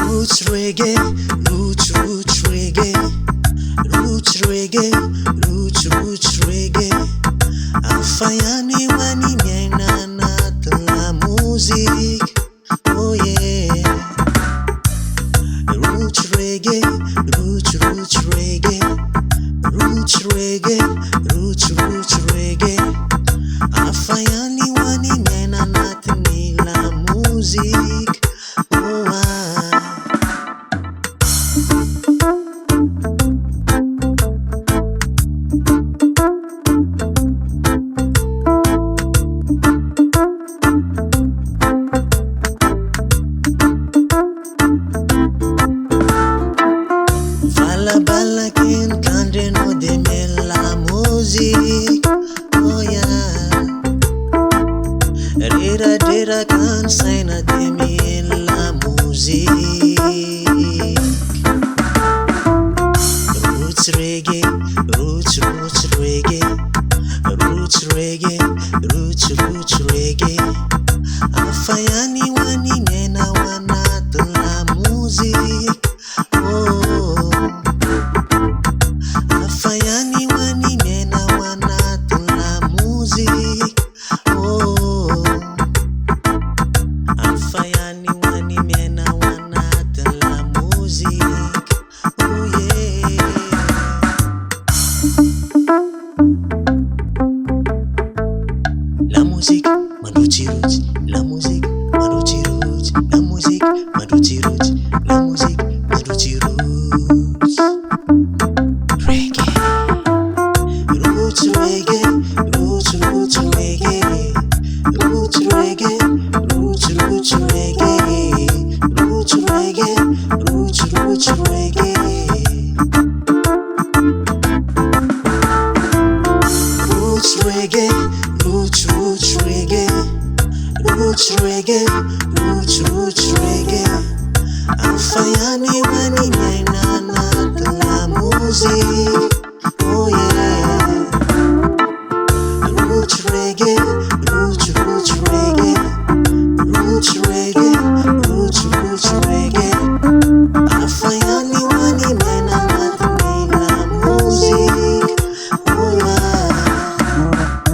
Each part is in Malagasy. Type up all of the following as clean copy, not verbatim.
Roots reggae, roots reggae, roots reggae, roots reggae. Afayani wani nyena na music, oh yeah. Roots reggae, roots reggae, roots reggae, roots reggae. Afayani wani nyena na music, oh ah. Bala kin kande no de la music, oh yeah. Dera kan saina de la music. Roots reggae, roots reggae, roots reggae, roots reggae. Afayani wani nena wana la music, oh. Afayani wani nena wana la music, oh. Afayani wani nena wana la music, oh yeah. La musique, manuchi roots. La musique, manuchi roots. La musique, manuchi roots. La musique, manuchi roots. Reggae, roots reggae, roots reggae, roots reggae, roots reggae, roots reggae, roots reggae. Roots reggae, roots reggae, roots reggae, roots reggae. Afayani wani nena na la music, oh yeah. Roots reggae, roots reggae, roots reggae, roots reggae. Afayani wani nena na la music, oh yeah.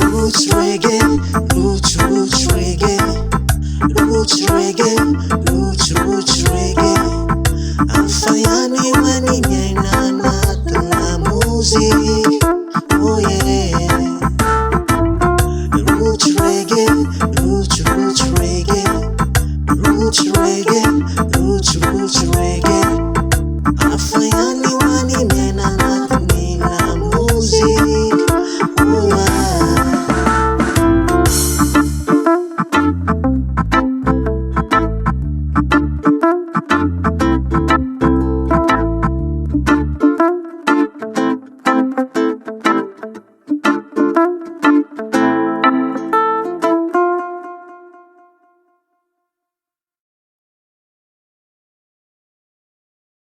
Roots reggae, roots reggae, roots reggae, roots reggae. Afayani wani nena na la music, oh yeah. Roots reggae, roots reggae, roots reggae, roots reggae. Afayani wani nena na la music, oh yeah.